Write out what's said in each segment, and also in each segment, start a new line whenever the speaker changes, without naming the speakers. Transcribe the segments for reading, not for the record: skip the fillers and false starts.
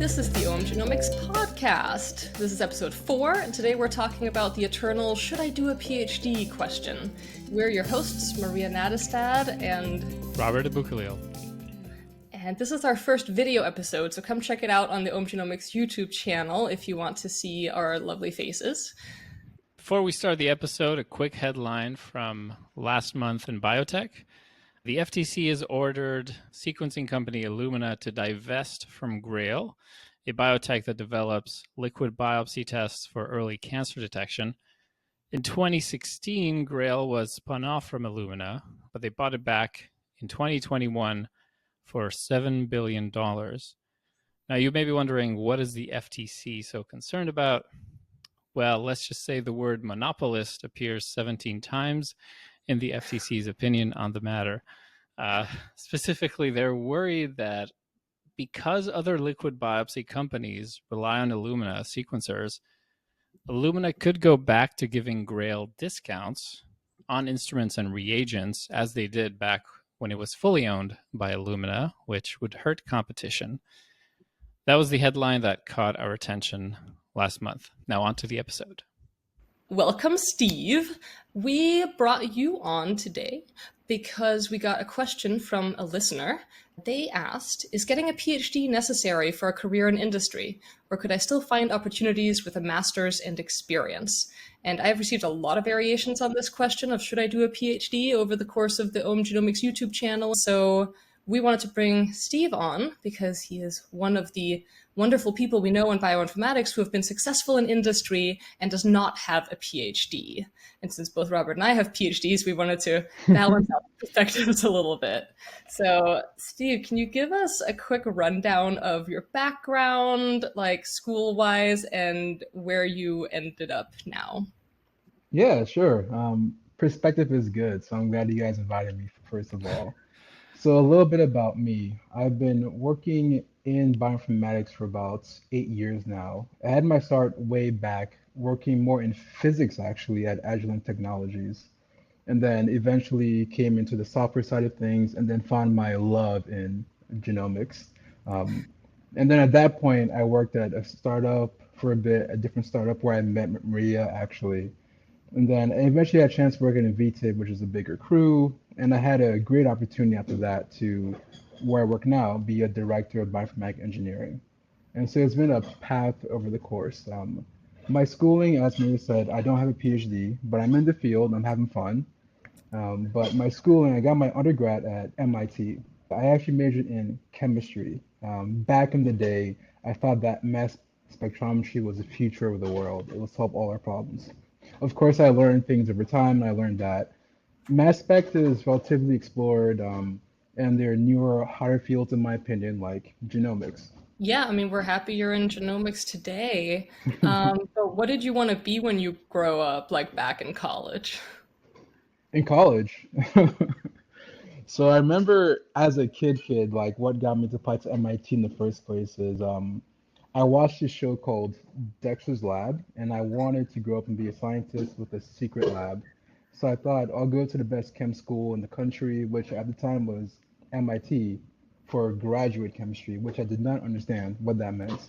This is the OMGenomics podcast. This is episode 4, and today we're talking about the eternal "should I do a PhD" question. We're your hosts, Maria Nadestad and
Robert Abukhalil.
And this is our first video episode, so come check it out on the OMGenomics YouTube channel if you want to see our lovely faces.
Before we start the episode, a quick headline from last month in Biotech. The FTC has ordered sequencing company Illumina to divest from Grail, a biotech that develops liquid biopsy tests for early cancer detection. In 2016, Grail was spun off from Illumina, but they bought it back in 2021 for $7 billion. Now, you may be wondering, what is the FTC so concerned about? Well, let's just say the word monopolist appears 17 times in the FTC's opinion on the matter. Specifically, they're worried that because other liquid biopsy companies rely on Illumina sequencers, Illumina could go back to giving Grail discounts on instruments and reagents as they did back when it was fully owned by Illumina, which would hurt competition. That was the headline that caught our attention last month. Now on to the episode.
Welcome, Steve. We brought you on today because we got a question from a listener. They asked, is getting a PhD necessary for a career in industry, or could I still find opportunities with a master's and experience? And I've received a lot of variations on this question of should I do a PhD over the course of the OMGenomics YouTube channel. So we wanted to bring Steve on because he is one of the wonderful people we know in bioinformatics who have been successful in industry and does not have a PhD. And since both Robert and I have PhDs, we wanted to balance out the perspectives a little bit. So Steve, can you give us a quick rundown of your background, like school-wise, and where you ended up now?
Yeah, sure. Perspective is good, so I'm glad you guys invited me, first of all. So a little bit about me. I've been working in bioinformatics for about 8 years now. I had my start way back working more in physics, actually, at Agilent Technologies, and then eventually came into the software side of things and then found my love in genomics. And then at that point, I worked at a startup for a bit, a different startup where I met Maria, actually. And then I eventually had a chance to work in Invitae, which is a bigger crew. And I had a great opportunity after that to, where I work now, be a director of bioinformatics engineering. And so it's been a path over the course. My schooling, as Maria said, I don't have a PhD, but I'm in the field, I'm having fun. But my schooling, I got my undergrad at MIT. I actually majored in chemistry. Back in the day, I thought that mass spectrometry was the future of the world. It would solve all our problems. Of course, I learned things over time, and I learned that mass spec is relatively explored, and there are newer, hotter fields, in my opinion, like genomics.
Yeah, I mean, we're happy you're in genomics today. But what did you want to be when you grow up, like back in college?
In college. So I remember as a kid, like what got me to apply to MIT in the first place is I watched a show called Dexter's Lab, and I wanted to grow up and be a scientist with a secret lab. So I thought I'll go to the best chem school in the country, which at the time was MIT, for graduate chemistry, which I did not understand what that meant.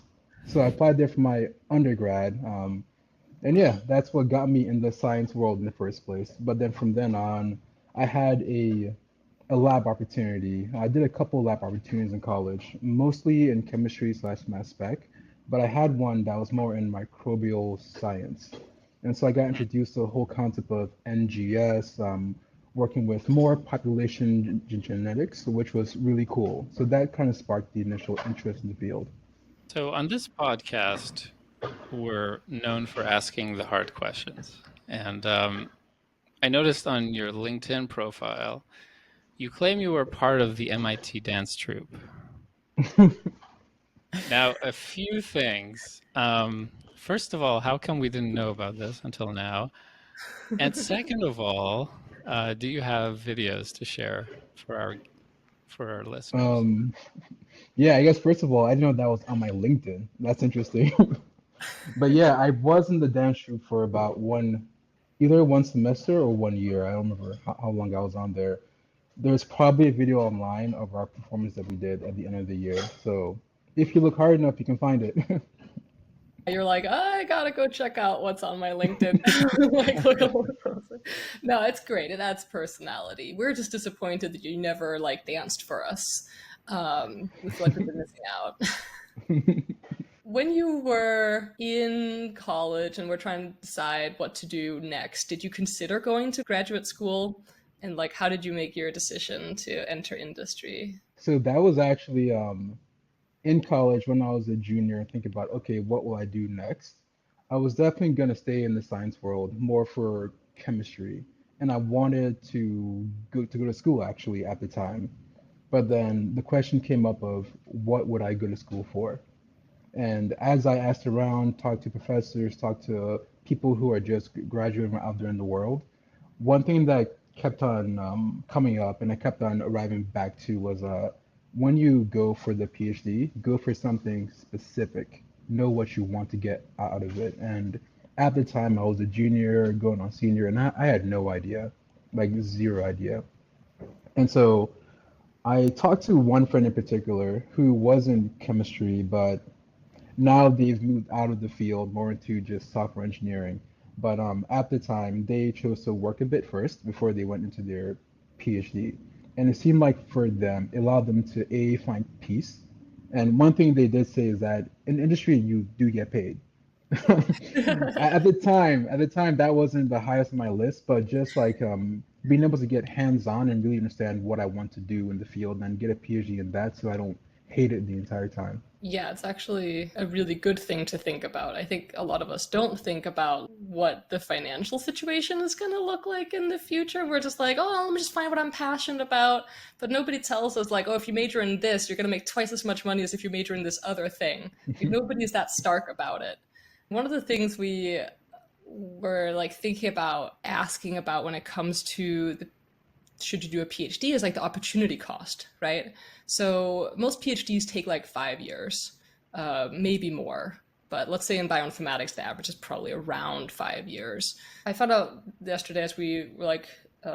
So I applied there for my undergrad. And yeah, that's what got me in the science world in the first place. But then from then on, I had a lab opportunity. I did a couple lab opportunities in college, mostly in chemistry/mass spec, but I had one that was more in microbial science. And so I got introduced to the whole concept of NGS, working with more population genetics, which was really cool. So that kind of sparked the initial interest in the field.
So on this podcast, we're known for asking the hard questions. And I noticed on your LinkedIn profile, you claim you were part of the MIT dance troupe. Now, a few things. First of all, how come we didn't know about this until now? And second of all, do you have videos to share for our listeners?
Yeah, I guess first of all, I didn't know that was on my LinkedIn. That's interesting. But yeah, I was in the dance troupe for about either one semester or 1 year. I don't remember how long I was on there. There's probably a video online of our performance that we did at the end of the year. So If you look hard enough, you can find it.
You're like, I gotta go check out what's on my LinkedIn. Like, look at all the posts. No, it's great. It adds personality. We're just disappointed that you never like danced for us. We feel like we've been missing out. When you were in college and were trying to decide what to do next, did you consider going to graduate school? And like, how did you make your decision to enter industry?
So that was actually in college when I was a junior and think about, okay, what will I do next? I was definitely going to stay in the science world more for chemistry. And I wanted to go to school actually at the time. But then the question came up of what would I go to school for? And as I asked around, talked to professors, talked to people who are just graduating out there in the world, one thing that kept on coming up and I kept on arriving back to was when you go for the PhD, go for something specific. Know what you want to get out of it. And at the time, I was a junior going on senior, and I had no idea, like zero idea. And so I talked to one friend in particular who was in chemistry, but now they've moved out of the field more into just software engineering. But at the time, they chose to work a bit first before they went into their PhD. And it seemed like for them, it allowed them to A, find peace. And one thing they did say is that in industry, you do get paid. At the time, that wasn't the highest on my list, but just like being able to get hands-on and really understand what I want to do in the field and get a PhD in that so I don't hate it the entire time.
Yeah, it's actually a really good thing to think about. I think a lot of us don't think about what the financial situation is going to look like in the future. We're just like, oh, let me just find what I'm passionate about. But nobody tells us, like, oh, if you major in this, you're going to make twice as much money as if you major in this other thing. Like, nobody's that stark about it. One of the things we were like thinking about asking about when it comes to the should you do a PhD is like the opportunity cost, right? So most PhDs take like 5 years, maybe more. But let's say in bioinformatics, the average is probably around 5 years. I found out yesterday as we were like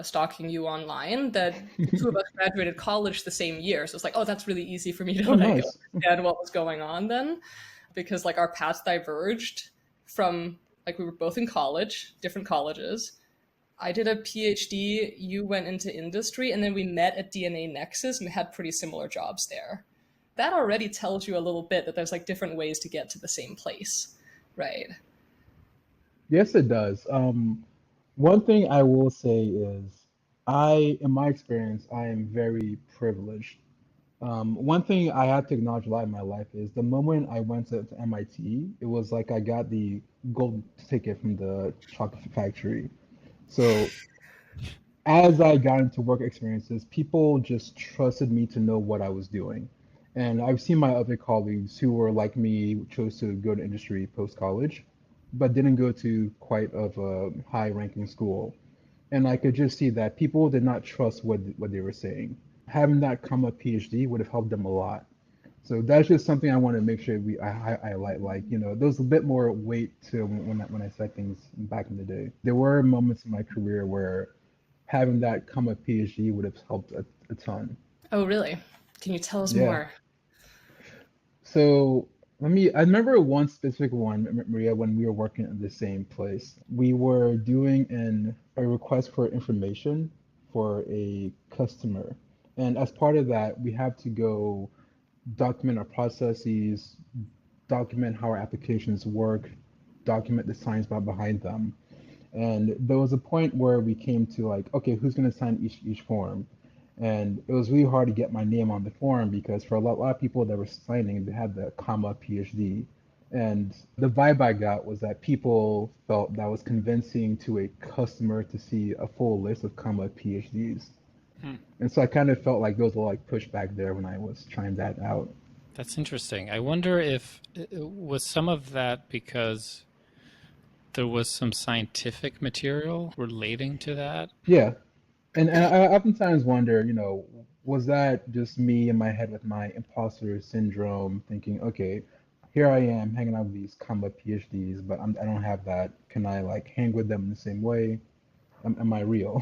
stalking you online that the two of us graduated college the same year. So it's like, oh, that's really easy for me to
Oh,
like
nice.
understand what was going on then, because like our paths diverged from like we were both in college, different colleges. I did a PhD, you went into industry, and then we met at DNA Nexus and had pretty similar jobs there. That already tells you a little bit that there's like different ways to get to the same place, right?
Yes, it does. One thing I will say is, in my experience, I am very privileged. One thing I have to acknowledge a lot in my life is the moment I went to MIT, it was like I got the gold ticket from the chocolate factory. So as I got into work experiences, people just trusted me to know what I was doing. And I've seen my other colleagues who were like me, chose to go to industry post college, but didn't go to quite of a high ranking school. And I could just see that people did not trust what they were saying. Having that come a PhD would have helped them a lot. So that's just something I want to make sure I highlight. Like, there's a bit more weight to when I said things back in the day. There were moments in my career where having that come a PhD would have helped a ton.
Oh, really? Can you tell us
Yeah.
more?
So I remember one specific one, Maria, when we were working at the same place. We were doing a request for information for a customer. And as part of that, we have to go document our processes, document how our applications work, document the science behind them. And there was a point where we came to like, okay, who's going to sign each form? And it was really hard to get my name on the form because for a lot of people that were signing, they had the comma PhD. And the vibe I got was that people felt that was convincing to a customer to see a full list of comma PhDs.
Hmm.
And so I kind of felt like there was a like pushback there when I was trying that out.
That's interesting. I wonder if was some of that because there was some scientific material relating to that.
Yeah. And I oftentimes wonder, was that just me in my head with my imposter syndrome thinking, okay, here I am hanging out with these comma PhDs, but I don't have that. Can I like hang with them in the same way? Am I real?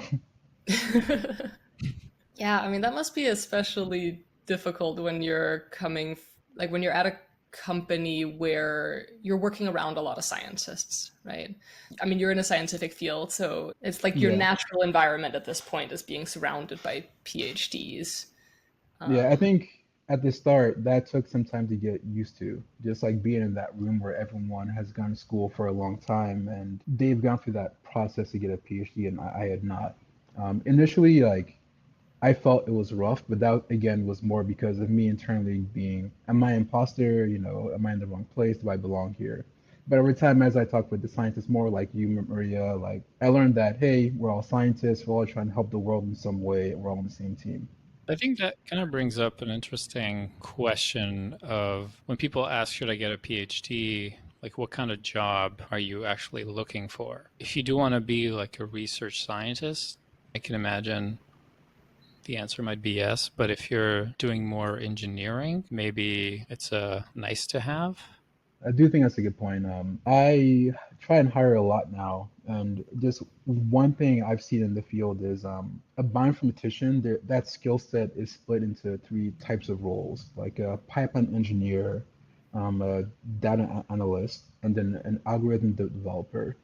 Yeah, I mean, that must be especially difficult when you're coming Like when you're at a company where you're working around a lot of scientists, right? I mean, you're in a scientific field, so it's like your
Yeah.
natural environment at this point is being surrounded by PhDs.
Yeah, I
Um,
think at the start that took some time to get used to. Just like being in that room where everyone has gone to school for a long time and they've gone through that process to get a PhD and I had not. Initially, like I felt it was rough, but that again was more because of me internally being, am I imposter? You know, am I in the wrong place? Do I belong here? But over time, as I talk with the scientists more like you, Maria, like I learned that, hey, we're all scientists, we're all trying to help the world in some way, we're all on the same team.
I think that kind of brings up an interesting question of when people ask, should I get a PhD? Like, what kind of job are you actually looking for? If you do want to be like a research scientist, I can imagine the answer might be yes. But if you're doing more engineering, maybe it's a nice to have.
I do think that's a good point. I try and hire a lot now, and just one thing I've seen in the field is a bioinformatician. That skill set is split into three types of roles, like a pipeline engineer, a analyst, and then an algorithm developer.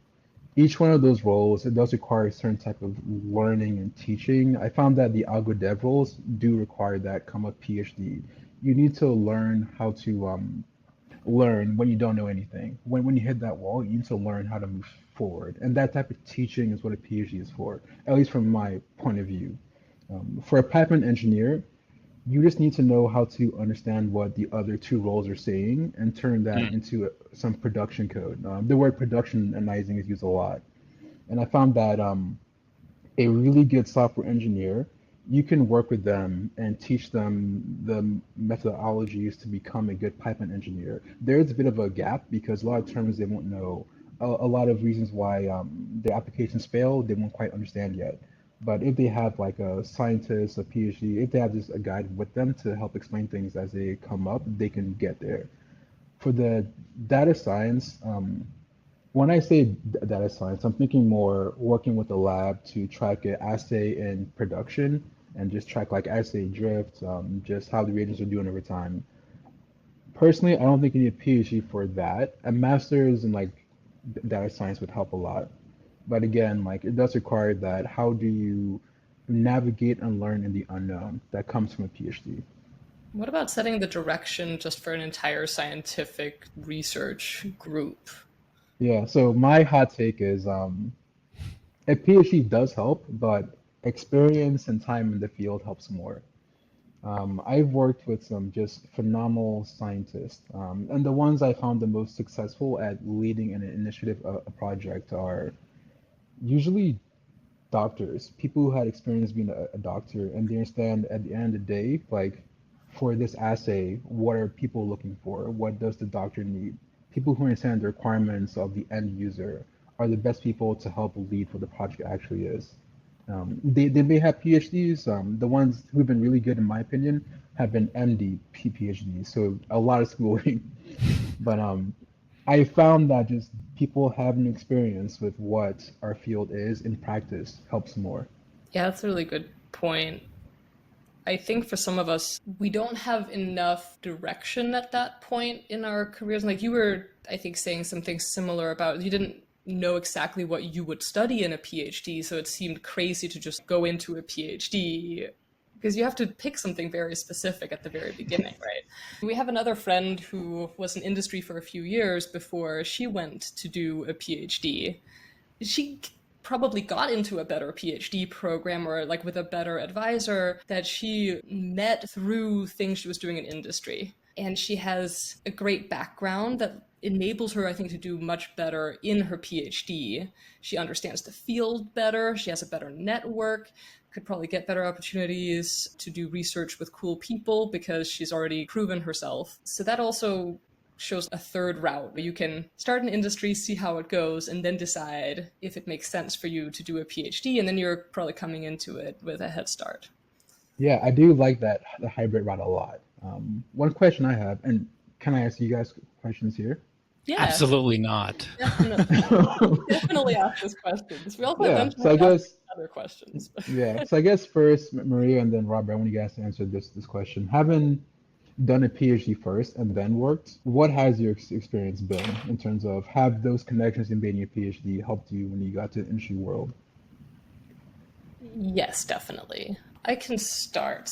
Each one of those roles, it does require a certain type of learning and teaching. I found that the algo dev roles do require that come with PhD. You need to learn how to learn when you don't know anything. When you hit that wall, you need to learn how to move forward. And that type of teaching is what a PhD is for, at least from my point of view. For a pipeline engineer, you just need to know how to understand what the other two roles are saying and turn that
Mm.
into some production code. The word productionizing is used a lot. And I found that a really good software engineer, you can work with them and teach them the methodologies to become a good Python engineer. There's a bit of a gap because a lot of terms they won't know, a lot of reasons why their applications fail, they won't quite understand yet. But if they have like a scientist, a PhD, if they have just a guide with them to help explain things as they come up, they can get there. For the data science, when I say data science, I'm thinking more working with the lab to track an assay in production and just track like assay drift, just how the reagents are doing over time. Personally, I don't think you need a PhD for that. A master's in like data science would help a lot. But again, like it does require that. How do you navigate and learn in the unknown? That comes from a PhD.
what about setting the direction just for an entire scientific research group?
Yeah, so my hot take is a PhD does help, but experience and time in the field helps more. I've worked with some just phenomenal scientists, and the ones I found the most successful at leading an initiative, a project, are usually doctors, people who had experience being a doctor, and they understand at the end of the day, like for this assay, what are people looking for? What does the doctor need? People who understand the requirements of the end user are the best people to help lead what the project actually is. They may have PhDs. The ones who've been really good, in my opinion, have been MD, PhDs, so a lot of schooling. But I found that just people having experience with what our field is in practice helps more.
Yeah, that's a really good point. I think for some of us, we don't have enough direction at that point in our careers. Like you were, I think, saying something similar about you didn't know exactly what you would study in a PhD, so it seemed crazy to just go into a PhD because you have to pick something very specific at the very beginning, right? We have another friend who was in industry for a few years before she went to do a PhD. She probably got into a better PhD program or like with a better advisor that she met through things she was doing in industry. And she has a great background that enables her, I think, to do much better in her PhD. She understands the field better, she has a better network, could probably get better opportunities to do research with cool people because she's already proven herself. So that also shows a third route where you can start an industry, see how it goes, and then decide if it makes sense for you to do a PhD, and then you're probably coming into it with a head start.
Yeah, I do like that the hybrid route a lot. One question I have, and can I ask you guys questions here?
Yeah,
Absolutely not.
definitely. Definitely ask us questions. We also
Yeah,
eventually
so I
ask
guess
other questions.
yeah, so I guess first Maria and then Robert, I want you guys to answer this question. Having done a PhD first and then worked, what has your experience been in terms of have those connections in being your PhD helped you when you got to the industry world?
Yes, definitely. I can start.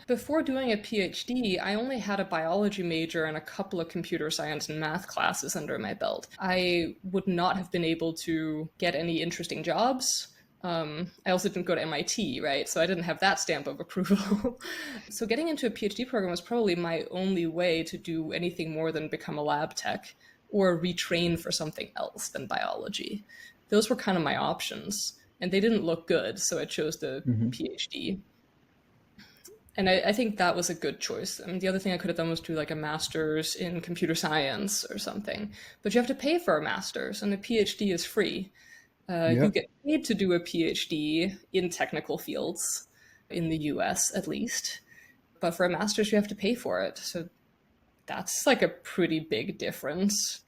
Before doing a PhD, I only had a biology major and a couple of computer science and math classes under my belt. I would not have been able to get any interesting jobs. I also didn't go to MIT, right? So I didn't have that stamp of approval. So getting into a PhD program was probably my only way to do anything more than become a lab tech or retrain for something else than biology. Those were kind of my options, and they didn't look good, so I chose the
Hmm.
PhD. And I think that was a good choice. I mean, the other thing I could have done was do like a master's in computer science or something, but you have to pay for a master's, and a PhD is free. You
Yep.
get paid to do a PhD in technical fields, in the US at least, but for a master's, you have to pay for it. So that's like a pretty big difference.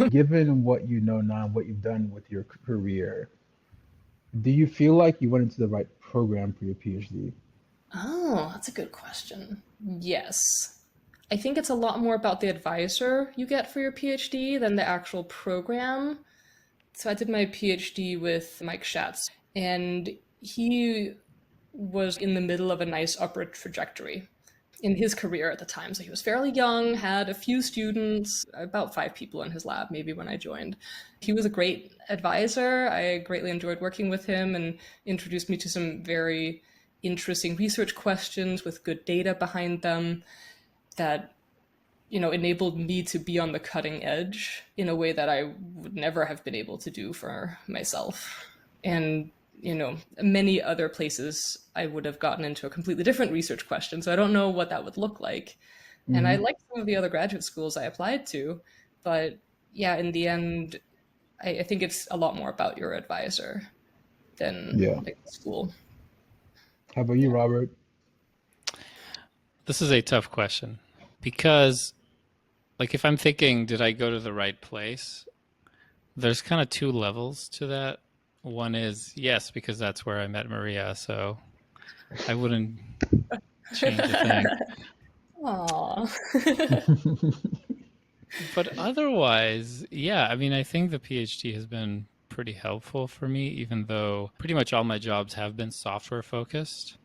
Given what you know now, what you've done with your career, do you feel like you went into the right program for your PhD?
Oh, that's a good question. Yes. I think it's a lot more about the advisor you get for your PhD than the actual program. So I did my PhD with Mike Schatz, and he was in the middle of a nice upward trajectory in his career at the time. So he was fairly young, had a few students, about 5 people in his lab, maybe when I joined. He was a great advisor. I greatly enjoyed working with him and introduced me to some very interesting research questions with good data behind them that enabled me to be on the cutting edge in a way that I would never have been able to do for myself. And many other places I would have gotten into a completely different research question. So I don't know what that would look like. And I
Hmm.
liked some of the other graduate schools I applied to, but yeah, in the end, I think it's a lot more about your advisor than
Yeah.
like the school.
How about you, Robert?
This is a tough question because, like, if I'm thinking, did I go to the right place? There's kind of two levels to that. One is yes, because that's where I met Maria, so I wouldn't change a thing.
Aw.
But otherwise, yeah, I mean, I think the PhD has been pretty helpful for me, even though pretty much all my jobs have been software focused.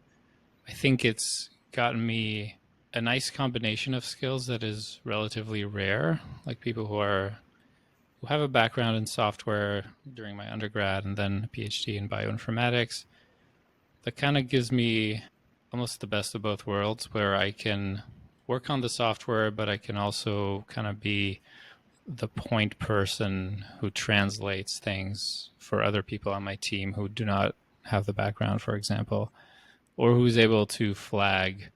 I think it's gotten me a nice combination of skills that is relatively rare, like people who have a background in software during my undergrad and then a PhD in bioinformatics. That kind of gives me almost the best of both worlds, where I can work on the software, but I can also kind of be the point person who translates things for other people on my team who do not have the background, for example, or who's able to flag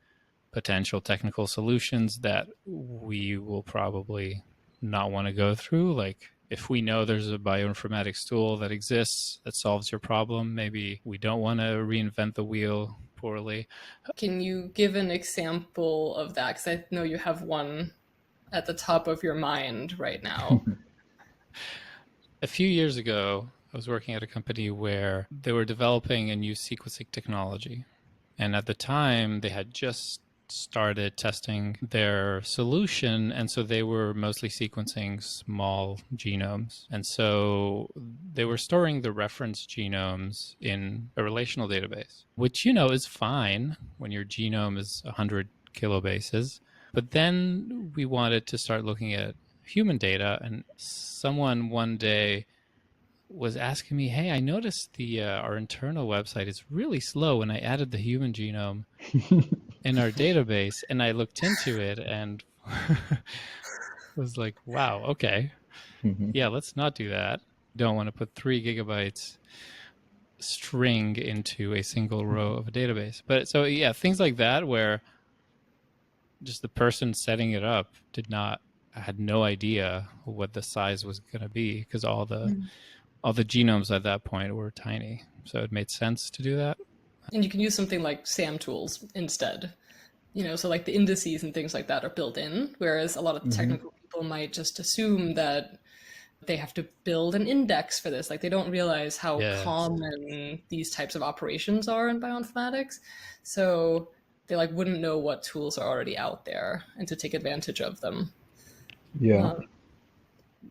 potential technical solutions that we will probably not want to go through. Like if we know there's a bioinformatics tool that exists that solves your problem, maybe we don't want to reinvent the wheel poorly.
Can you give an example of that? Because I know you have one at the top of your mind right now.
A few years ago, I was working at a company where they were developing a new sequencing technology. And at the time, they had just started testing their solution. And so they were mostly sequencing small genomes. And so they were storing the reference genomes in a relational database, which, is fine when your genome is 100 kilobases. But then we wanted to start looking at human data, and someone one day was asking me, "Hey, I noticed the our internal website is really slow when I added the human genome in our database," and I looked into it and was like, "Wow, okay,
Hmm.
yeah, let's not do that. Don't want to put 3 gigabytes string into a single row of a database." But so yeah, things like that where just the person setting it up did not I had no idea what the size was going to be because all the genomes at that point were tiny, so it made sense to do that.
And you can use something like SAM tools instead. So like the indices and things like that are built in, whereas a lot of
Hmm.
technical people might just assume that they have to build an index for this. Like they don't realize how
Yes.
common these types of operations are in bioinformatics. So they like wouldn't know what tools are already out there and to take advantage of them.
Yeah.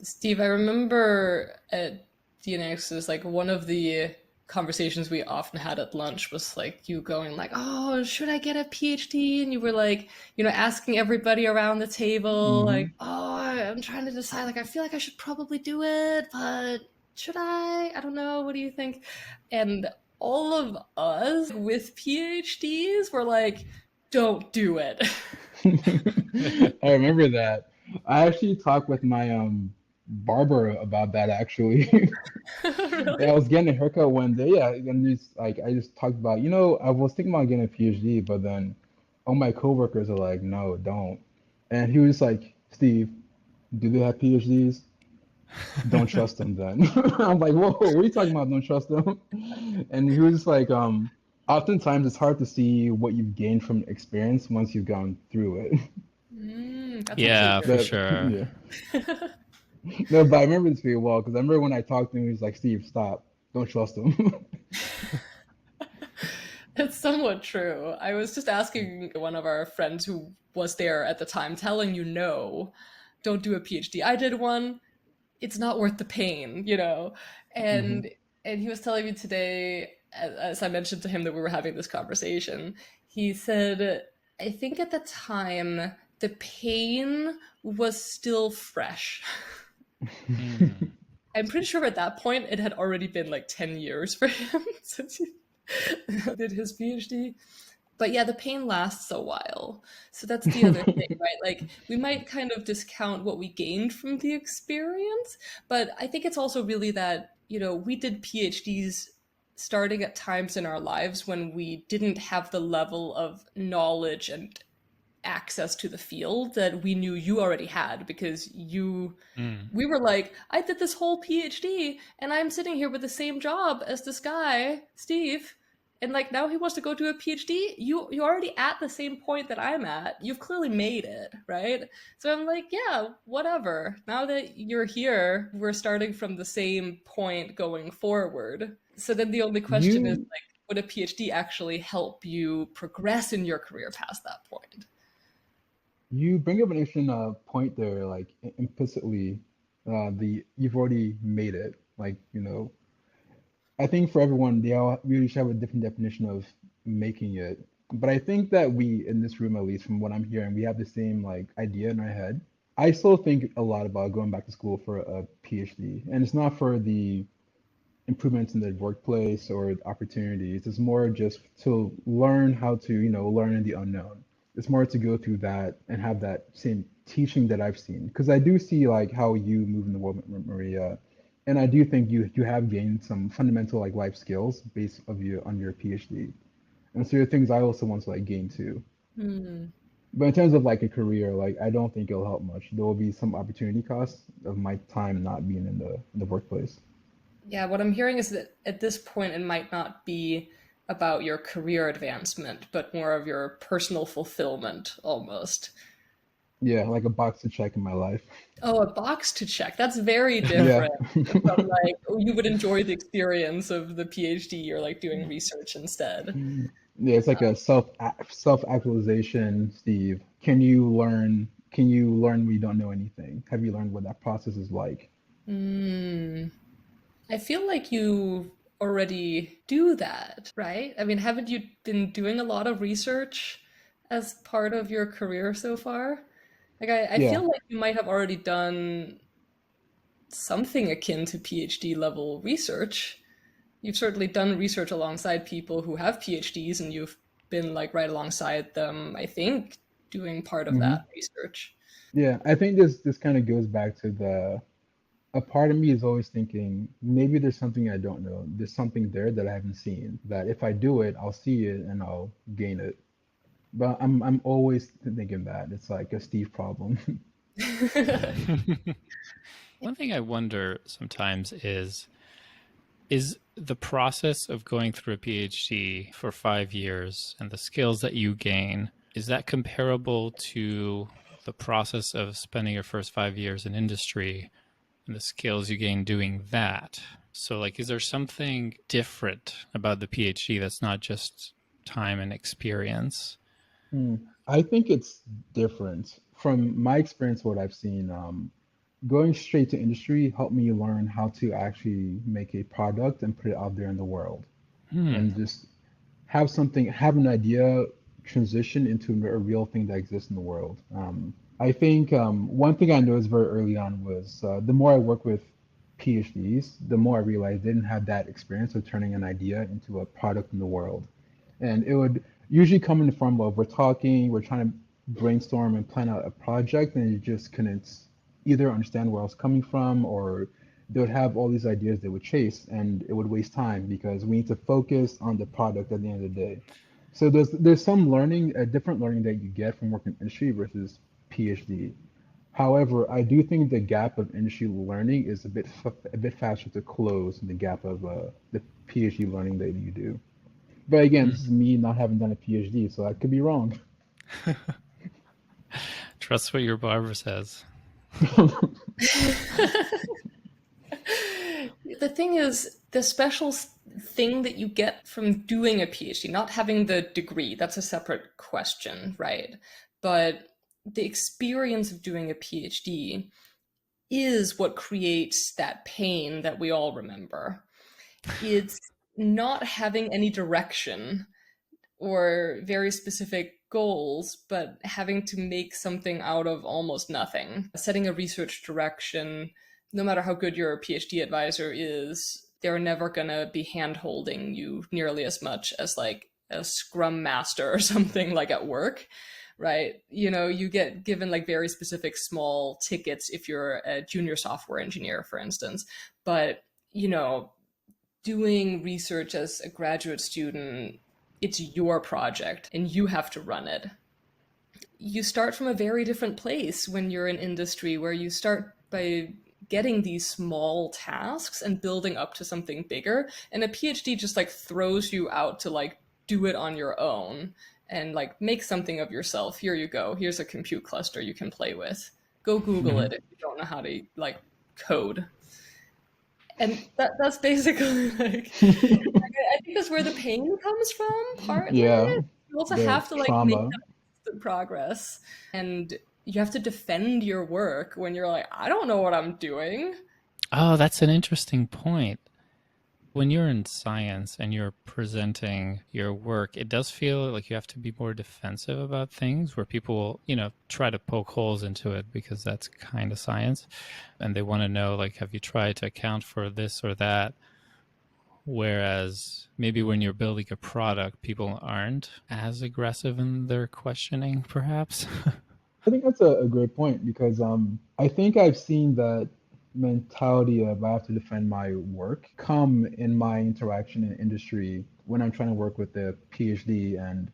Steve, I remember at DNX, was like one of the conversations we often had at lunch was like you going like, "Oh, should I get a PhD?" And you were like, asking everybody around the table like,
Hmm.
"Oh, I'm trying to decide. Like, I feel like I should probably do it, but should I? I don't know. What do you think?" And all of us with PhDs were like, "Don't do it."
I remember that. I actually talked with my barber about that actually.
Really?
Yeah, I was getting a haircut one day. Yeah, and I just talked about, I was thinking about getting a PhD, but then all my coworkers are like, no, don't. And he was like, Steve, do they have PhDs? Don't trust them then. I'm like, whoa, what are you talking about? Don't trust them. And he was like, oftentimes it's hard to see what you've gained from experience once you've gone through it.
That's actually
Yeah, for
very
But
sure.
yeah. No, but I remember this very well because I remember when I talked to him, he was like, Steve, stop. Don't trust him.
It's somewhat true. I was just asking one of our friends who was there at the time, telling you no, don't do a PhD. I did one. It's not worth the pain.
Hmm.
And he was telling me today, as I mentioned to him that we were having this conversation, he said, I think at the time the pain was still fresh.
Mm.
I'm pretty sure at that point it had already been like 10 years for him since he did his PhD. But yeah, the pain lasts a while. So that's the other thing, right? Like we might kind of discount what we gained from the experience, but I think it's also really that, we did PhDs starting at times in our lives when we didn't have the level of knowledge and access to the field that we knew you already had because
Mm.
we were like, I did this whole PhD and I'm sitting here with the same job as this guy, Steve, and like now he wants to go do a PhD. You're already at the same point that I'm at. You've clearly made it, right? So I'm like, yeah, whatever. Now that you're here, we're starting from the same point going forward. So then the only question is
You
like, would a PhD actually help you progress in your career past that point?
you bring up an interesting point there, like implicitly, the you've already made it. Like, I think for everyone, we each have a different definition of making it. But I think that we in this room, at least from what I'm hearing, we have the same like idea in our head. I still think a lot about going back to school for a PhD, and it's not for the improvements in the workplace or opportunities. It's more just to learn how to, learn in the unknown. It's more to go through that and have that same teaching that I've seen. Because I do see like how you move in the world, Maria, and I do think you have gained some fundamental like life skills based of you on your PhD. And so there are things I also want to like gain too.
Hmm.
But in terms of like a career, like I don't think it'll help much. There will be some opportunity costs of my time not being in the workplace.
Yeah, what I'm hearing is that at this point it might not be about your career advancement, but more of your personal fulfillment almost.
Yeah, like a box to check in my life.
Oh, a box to check. That's very
Yeah.
different from like, oh, you would enjoy the experience of the PhD or like doing research instead.
Yeah, it's like a self-actualization, Steve. Can you learn when you don't know anything? Have you learned what that process is like?
Hmm. I feel like you already do that, right? I mean, haven't you been doing a lot of research as part of your career so far? Like, I
Yeah.
feel like you might have already done something akin to PhD level research. You've certainly done research alongside people who have PhDs, and you've been like right alongside them, I think, doing part of that
Hmm.
research.
Yeah, I think this kind of goes back to the a part of me is always thinking maybe there's something I don't know. There's something there that I haven't seen. That if I do it, I'll see it and I'll gain it. But I'm always thinking that it's like a Steve problem.
One thing I wonder sometimes is the process of going through a PhD for 5 years and the skills that you gain, is that comparable to the process of spending your first 5 years in industry and the skills you gain doing that? So, like, is there something different about the PhD that's not just time and experience?
I think it's different. From my experience, what I've seen, going straight to industry helped me learn how to actually make a product and put it out there in the world
Hmm.
and just have an idea transition into a real thing that exists in the world. I think one thing I noticed very early on was the more I work with PhDs, the more I realized they didn't have that experience of turning an idea into a product in the world. And it would usually come in the form of we're trying to brainstorm and plan out a project, and you just couldn't either understand where I was coming from, or they would have all these ideas they would chase, and it would waste time because we need to focus on the product at the end of the day. So there's some learning, a different learning that you get from working in industry versus PhD. However, I do think the gap of industry learning is a bit faster to close than the gap of the PhD learning that you do. But again, this is me not having done a PhD, so I could be wrong.
Trust what your barber says.
The thing is, the special thing that you get from doing a PhD, not having the degree, that's a separate question, right? But the experience of doing a PhD is what creates that pain that we all remember. It's not having any direction or very specific goals, but having to make something out of almost nothing. Setting a research direction, no matter how good your PhD advisor is, they're never going to be hand holding you nearly as much as like a scrum master or something like at work, right? You know, you get given like very specific small tickets if you're a junior software engineer, for instance. But, you know, doing research as a graduate student, it's your project and you have to run it. You start from a very different place when you're in industry, where you start by getting these small tasks and building up to something bigger. And a PhD just like throws you out to like do it on your own and like make something of yourself. Here you go. Here's a compute cluster you can play with. Go Google it if you don't know how to like code. And that's basically like I think that's where the pain comes from, partly.
Yeah,
You also
the
have to like make
trauma.
the progress, and you have to defend your work when you're like, I don't know what I'm doing.
Oh, that's an interesting point. When you're in science and you're presenting your work, it does feel like you have to be more defensive about things where people will, try to poke holes into it because that's kind of science. And they want to know, like, have you tried to account for this or that? Whereas maybe when you're building a product, people aren't as aggressive in their questioning, perhaps.
I think that's a great point because I think I've seen that mentality of I have to defend my work come in my interaction in industry when I'm trying to work with the PhD and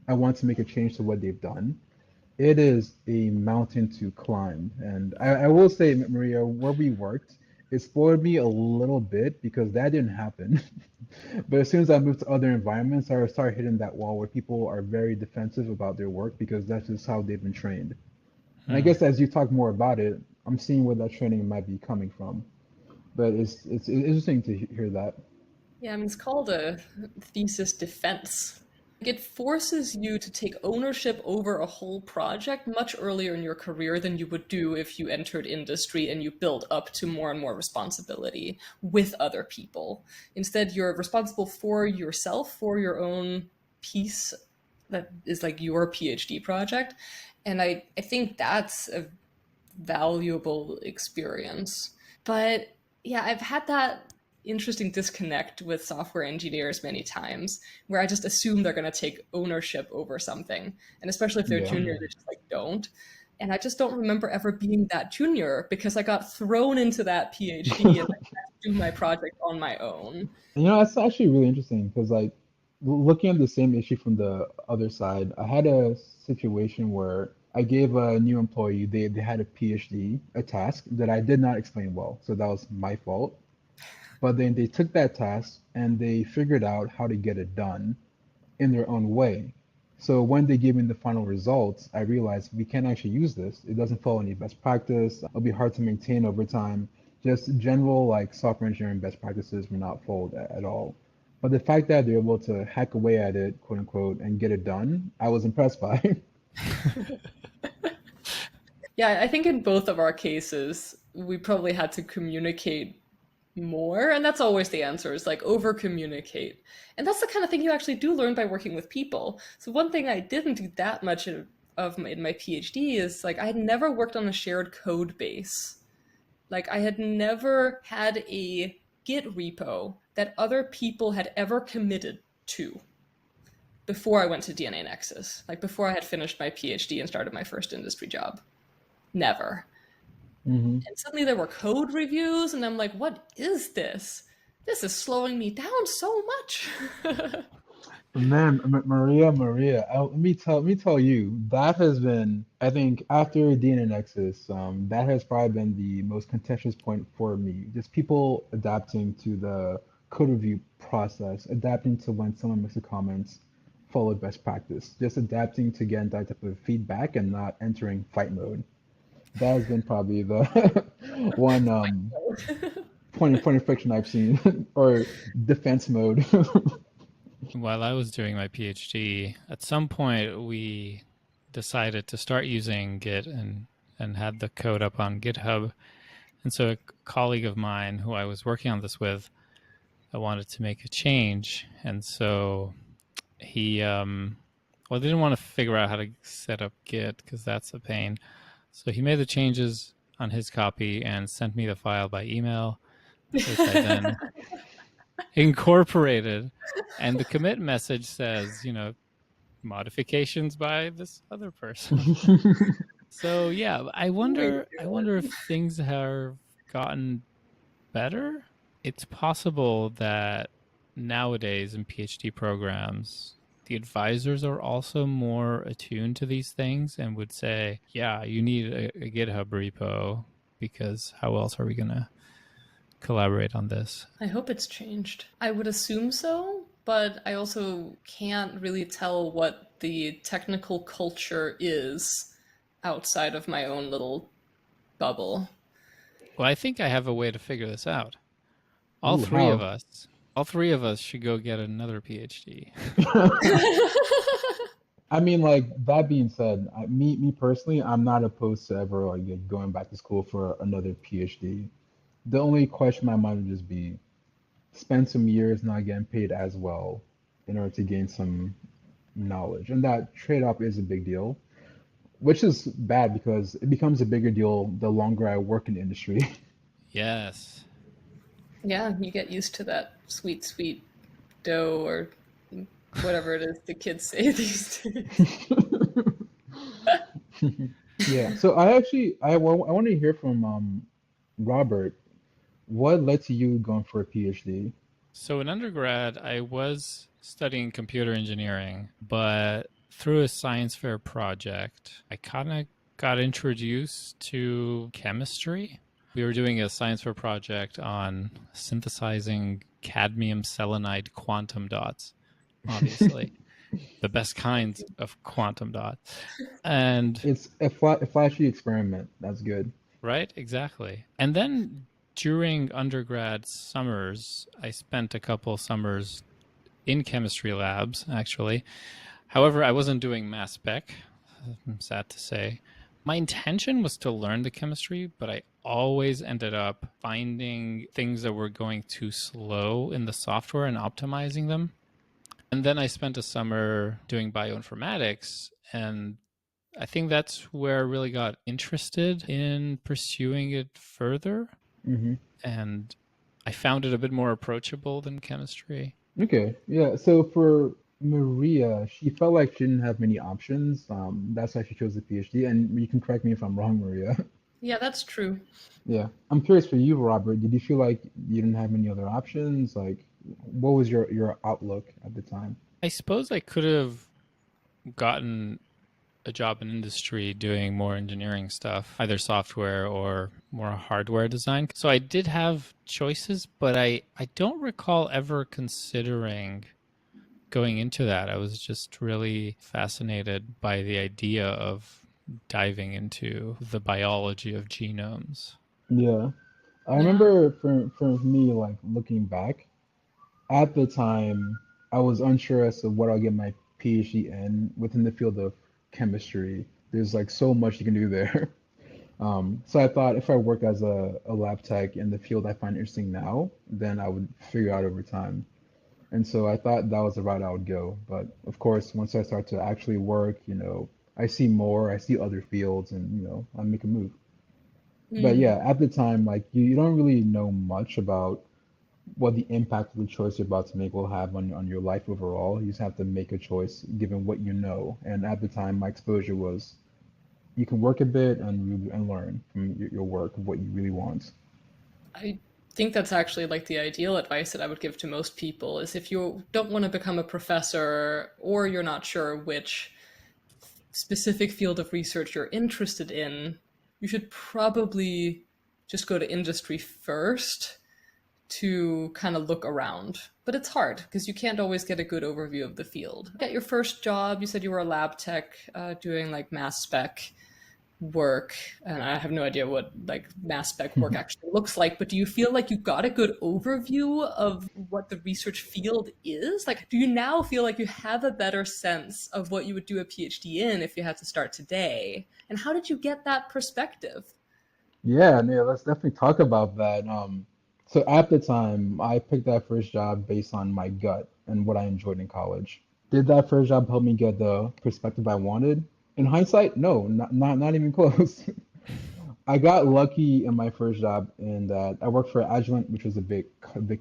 I want to make a change to what they've done. It is a mountain to climb. And I will say, Maria, where we worked, it spoiled me a little bit because that didn't happen. But as soon as I moved to other environments, I started hitting that wall where people are very defensive about their work because that's just how they've been trained. And I
Hmm.
guess as you talk more about it, I'm seeing where that training might be coming from. But it's interesting to hear that.
Yeah, I mean, it's called a thesis defense. It forces you to take ownership over a whole project much earlier in your career than you would do if you entered industry and you build up to more and more responsibility with other people. Instead, you're responsible for yourself, for your own piece that is like your PhD project. And I think that's a valuable experience. But yeah, I've had that interesting disconnect with software engineers many times where I just assume they're going to take ownership over something. And especially if they're
Yeah.
junior, they just like don't. And I just don't remember ever being that junior because I got thrown into that PhD and I had to do my project on my own.
That's actually really interesting because, like, looking at the same issue from the other side, I had a situation where I gave a new employee, they had a PhD, a task that I did not explain well. So that was my fault. But then they took that task and they figured out how to get it done in their own way. So when they gave me the final results, I realized we can't actually use this. It doesn't follow any best practice. It'll be hard to maintain over time. Just general like software engineering best practices were not followed at all. But the fact that they're able to hack away at it, quote unquote, and get it done, I was impressed by.
Yeah, I think in both of our cases, we probably had to communicate more, and that's always the answer is like over communicate. And that's the kind of thing you actually do learn by working with people. So one thing I didn't do that much in my PhD is like I had never worked on a shared code base. Like I had never had a Git repo that other people had ever committed to before I went to DNA Nexus, like before I had finished my PhD and started my first industry job. Never.
Hmm.
And suddenly there were code reviews, and I'm like, what is this? This is slowing me down so much.
Man, Maria, let me tell you, that has been, I think, after DNA Nexus, that has probably been the most contentious point for me. Just people adapting to the code review process, adapting to when someone makes a comment, follow best practice, just adapting to getting that type of feedback and not entering fight mode. That has been probably the one point of friction I've seen, or defense mode.
While I was doing my PhD, at some point we decided to start using Git and had the code up on GitHub. And so a colleague of mine who I was working on this with, I wanted to make a change. And so he, well, they didn't want to figure out how to set up Git because that's a pain. So he made the changes on his copy and sent me the file by email, which I then incorporated. And the commit message says, modifications by this other person. So yeah, I
Oh my
wonder I wonder if
God.
things have gotten better. It's possible that nowadays in PhD programs, the advisors are also more attuned to these things and would say, yeah, you need a GitHub repo because how else are we going to collaborate on this?
I hope it's changed. I would assume so, but I also can't really tell what the technical culture is outside of my own little bubble.
Well, I think I have a way to figure this out. All
Ooh,
three of
how?
us, all three of us should go get another PhD.
I mean, like that being said, me personally, I'm not opposed to ever going back to school for another PhD. The only question in my mind would just be spend some years not getting paid as well in order to gain some knowledge, and that trade-off is a big deal, which is bad because it becomes a bigger deal the longer I work in the industry.
Yes.
Yeah, you get used to that sweet, sweet dough or whatever it is the kids say these days.
Yeah. So I want to hear from Robert. What led to you going for a PhD?
So in undergrad, I was studying computer engineering, but through a science fair project, I kind of got introduced to chemistry. We were doing a science fair project on synthesizing cadmium selenide quantum dots, obviously, the best kinds of quantum dots. And
It's a flashy experiment. That's good.
right, exactly. And then during undergrad summers, I spent a couple summers in chemistry labs, actually. However, I wasn't doing mass spec, I'm sad to say. My intention was to learn the chemistry, but I always ended up finding things that were going too slow in the software and optimizing them. And then I spent a summer doing bioinformatics, and I think that's where I really got interested in pursuing it further.
Hmm.
And I found it a bit more approachable than chemistry.
Okay. Yeah. So for Maria, she felt like she didn't have many options. That's why she chose the PhD. And you can correct me if I'm wrong, Maria.
Yeah, that's true.
Yeah. I'm curious for you, Robert. Did you feel like you didn't have any other options? Like, what was your outlook at the time?
I suppose I could have gotten a job in industry doing more engineering stuff, either software or more hardware design. So I did have choices, but I don't recall ever considering going into that. I was just really fascinated by the idea of diving into the biology of genomes.
Yeah. I
Yeah.
remember for me, like looking back. At the time, I was unsure as to what I'll get my PhD in within the field of chemistry. There's like so much you can do there. So I thought if I work as a lab tech in the field I find interesting now, then I would figure out over time. And so I thought that was the route I would go. But of course, once I start to actually work, I see more, I see other fields, and I make a move. But
Hmm.
yeah, at the time, like you don't really know much about what the impact of the choice you're about to make will have on your life overall. You just have to make a choice given what you know. And at the time, my exposure was you can work a bit and learn from your work of what you really want.
I think that's actually like the ideal advice that I would give to most people is if you don't want to become a professor or you're not sure which specific field of research you're interested in, you should probably just go to industry first to kind of look around. But it's hard because you can't always get a good overview of the field. At your first job, you said you were a lab tech doing like mass spec work, and I have no idea what like mass spec work actually looks like, but do you feel like you got a good overview of what the research field is? Like, do you now feel like you have a better sense of what you would do a PhD in if you had to start today? And how did you get that perspective?
Yeah, yeah, let's definitely talk about that. So at the time, I picked that first job based on my gut and what I enjoyed in college. Did that first job help me get the perspective I wanted? In hindsight, no, not even close. I got lucky in my first job in that I worked for Agilent, which was a big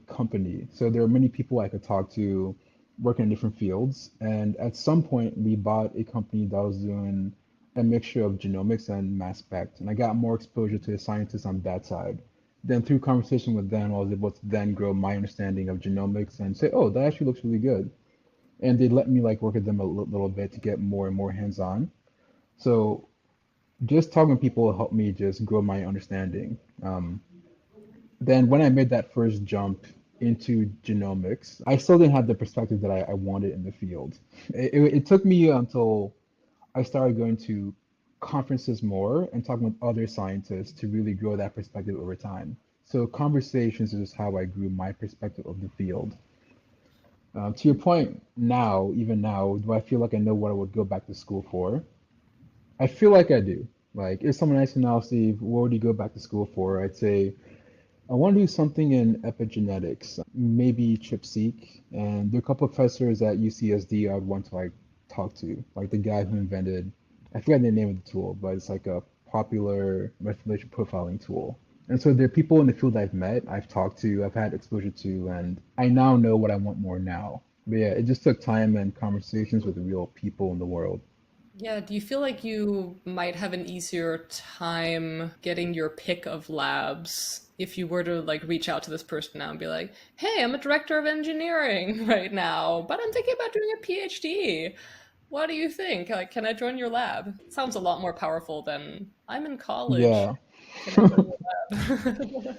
company. So there were many people I could talk to working in different fields. And at some point, we bought a company that was doing a mixture of genomics and mass spec. And I got more exposure to the scientists on that side. Then through conversation with them, I was able to then grow my understanding of genomics and say, oh, that actually looks really good. And they let me like work with them a little bit to get more and more hands-on. So just talking to people helped me just grow my understanding. Then when I made that first jump into genomics, I still didn't have the perspective that I wanted in the field. It took me until I started going to conferences more and talking with other scientists to really grow that perspective over time. So conversations is how I grew my perspective of the field. To your point now, even now, do I feel like I know what I would go back to school for? I feel like I do. Like, if someone asks me now, Steve, what would you go back to school for? I'd say I want to do something in epigenetics, maybe ChIP-seq. And there are a couple of professors at UCSD I'd want to like talk to, like the guy who invented, I forget the name of the tool, but it's like a popular methylation profiling tool. And so there are people in the field I've met, I've talked to, I've had exposure to, and I now know what I want more now. But yeah, it just took time and conversations with the real people in the world.
Yeah, do you feel like you might have an easier time getting your pick of labs if you were to like reach out to this person now and be like, "Hey, I'm a director of engineering right now, but I'm thinking about doing a PhD. What do you think? Like, can I join your lab?" Sounds a lot more powerful than I'm in college.
Yeah.
Can I join your lab?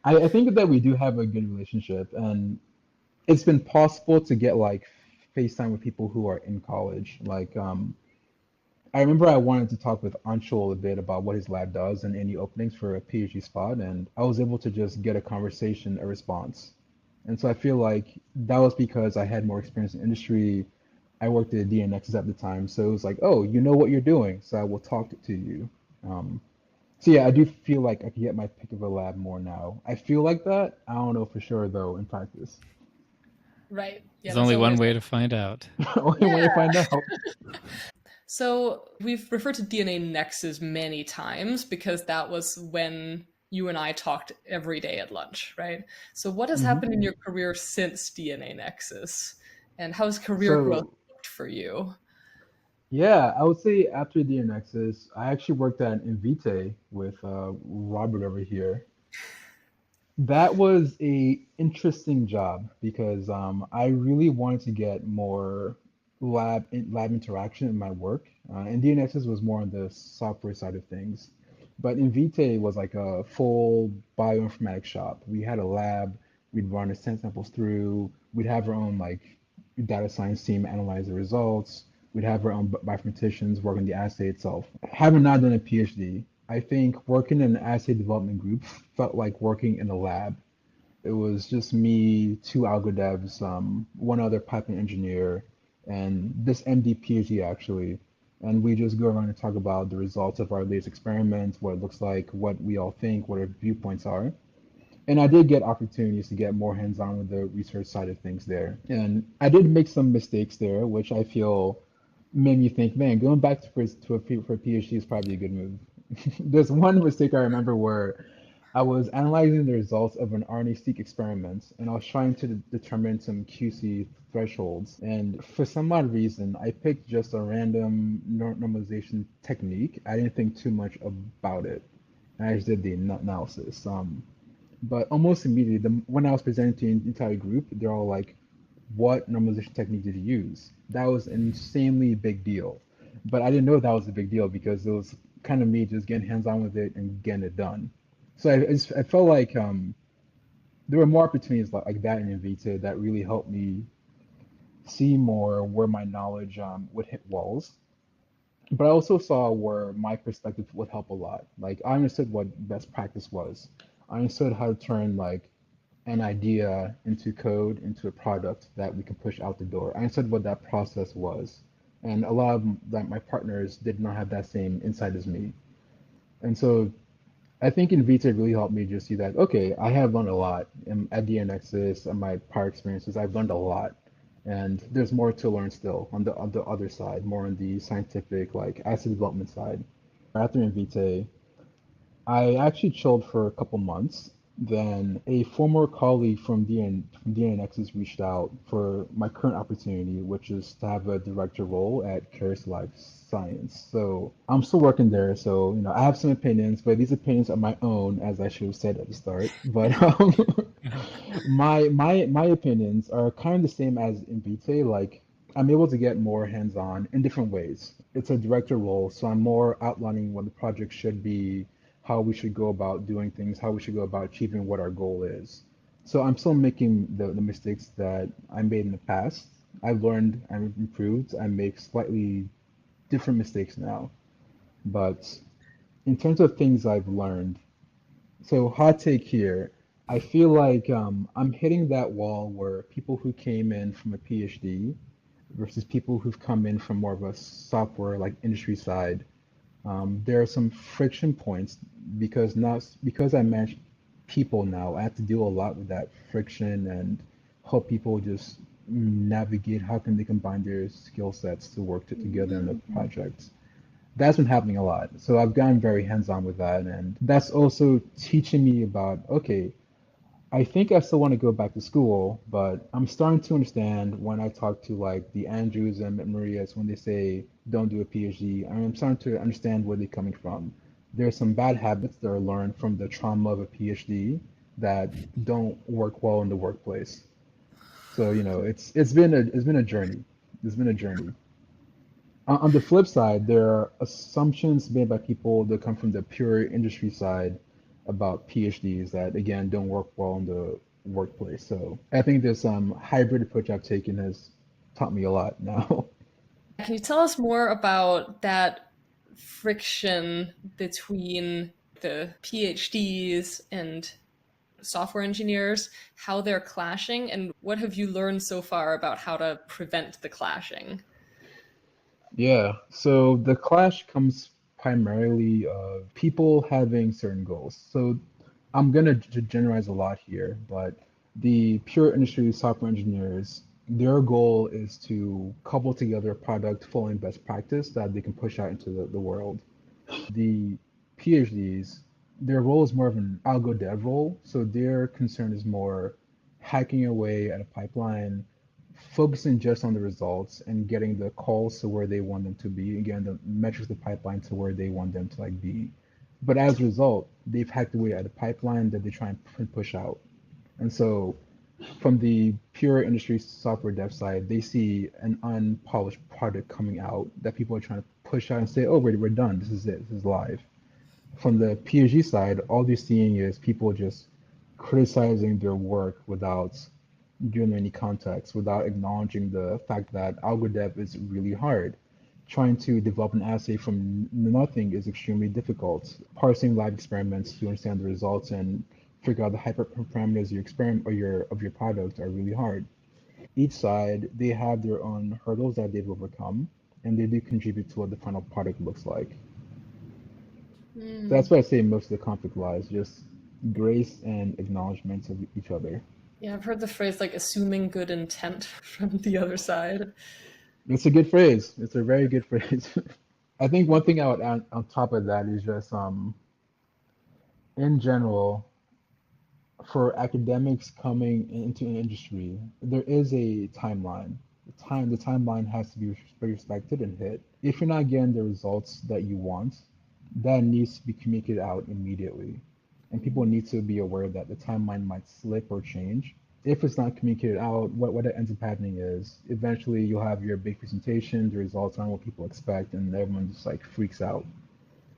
I think that we do have a good relationship, and it's been possible to get like FaceTime with people who are in college. Like, I remember I wanted to talk with Anshul a bit about what his lab does and any openings for a PhD spot, and I was able to just get a conversation, a response. And so I feel like that was because I had more experience in industry. I worked at DNXs at the time, so it was like, oh, you know what you're doing, so I will talk to you. Um, so yeah, I do feel like I can get my pick of a lab more now. I feel like that. I don't know for sure though in practice.
Right. Yeah,
There's
that's
only one
always
way to find out.
Only way to
yeah.
find out.
So we've referred to DNA nexus many times because that was when you and I talked every day at lunch, right? So what has
Hmm.
happened in your career since DNA nexus, and how's career growth
So
looked for you?
yeah, I would say after DNXs, I actually worked at Invitae with Robert over here. That was a interesting job because I really wanted to get more lab interaction in my work, and DNXs was more on the software side of things. But Invitae was like a full bioinformatics shop. We had a lab, we'd run the send samples through, we'd have our own like data science team analyze the results, we'd have our own bioinformaticians work on the assay itself. Having not done a PhD, I think working in an assay development group felt like working in a lab. It was just me, two algo devs, one other Python engineer, and this MD PhD actually. And we just go around and talk about the results of our latest experiments, what it looks like, what we all think, what our viewpoints are. And I did get opportunities to get more hands-on with the research side of things there. And I did make some mistakes there, which I feel made me think, man, going back for a PhD is probably a good move. There's one mistake I remember where I was analyzing the results of an RNA-seq experiment, and I was trying to determine some QC thresholds. And for some odd reason, I picked just a random normalization technique. I didn't think too much about it. I just did the analysis. But almost immediately, when I was presenting to the entire group, they're all like, "What normalization technique did you use?" That was an insanely big deal. But I didn't know that was a big deal because it was kind of me just getting hands-on with it and getting it done. So I felt like there were more opportunities like that in Invita that really helped me see more where my knowledge would hit walls. But I also saw where my perspective would help a lot. Like I understood what best practice was. I understood how to turn like an idea into code, into a product that we can push out the door. I understood what that process was. And a lot of like my partners did not have that same insight as me. And so I think Invita really helped me just see that, okay, I have learned a lot at DNXs and my prior experiences. I've learned a lot. And there's more to learn still on the other side, more on the scientific, like asset development side. After Invita, I actually chilled for a couple months. Then a former colleague from DNXs reached out for my current opportunity, which is to have a director role at Caris Life Science. So I'm still working there. So, I have some opinions, but these opinions are my own, as I should have said at the start. But my opinions are kind of the same as in Vite. Like I'm able to get more hands-on in different ways. It's a director role, so I'm more outlining what the project should be, how we should go about doing things, how we should go about achieving what our goal is. So I'm still making the mistakes that I made in the past. I've learned, I've improved, I make slightly different mistakes now. But in terms of things I've learned, so hot take here, I feel like I'm hitting that wall where people who came in from a PhD versus people who've come in from more of a software like industry side, there are some friction points because I manage people now, I have to deal a lot with that friction and help people just navigate how can they combine their skill sets to work together in a project. That's been happening a lot. So I've gotten very hands-on with that, and that's also teaching me about, okay, I think I still want to go back to school, but I'm starting to understand when I talk to like the Andrews and Marias when they say don't do a PhD. I'm starting to understand where they're coming from. There's some bad habits that are learned from the trauma of a PhD that don't work well in the workplace. So, it's been a journey. It's been a journey. On the flip side, there are assumptions made by people that come from the pure industry side about PhDs that again don't work well in the workplace. So I think this hybrid approach I've taken has taught me a lot now.
Can you tell us more about that friction between the PhDs and software engineers, how they're clashing, and what have you learned so far about how to prevent the clashing?
Yeah, so the clash comes primarily of people having certain goals. So I'm gonna generalize a lot here, but the pure industry software engineers, their goal is to couple together a product following best practice that they can push out into the world. The PhDs, their role is more of an algo dev role, so their concern is more hacking away at a pipeline, focusing just on the results and getting the calls to where they want them to be, again, the metrics of the pipeline to where they want them to like be. But as a result, they've hacked away at a pipeline that they try and push out. And so from the pure industry software dev side, they see an unpolished product coming out that people are trying to push out and say, oh, we're done. This is it. This is live. From the PhD side, all they're seeing is people just criticizing their work without giving any context, without acknowledging the fact that algo dev is really hard. Trying to develop an assay from nothing is extremely difficult. Parsing live experiments to understand the results and figure out the hyperparameters of your experiment or your product are really hard. Each side, they have their own hurdles that they've overcome, and they do contribute to what the final product looks like. So that's
Mm.
where I say most of the conflict lies, just grace and acknowledgement of each other.
Yeah, I've heard the phrase like assuming good intent from the other side.
It's a good phrase. It's a very good phrase. I think one thing I would add on top of that is just in general, for academics coming into an industry, there is a timeline. The timeline has to be respected and hit. If you're not getting the results that you want, that needs to be communicated out immediately. And people need to be aware that the timeline might slip or change. If it's not communicated out, what ends up happening is eventually you'll have your big presentation, the results aren't what people expect, and everyone just like freaks out.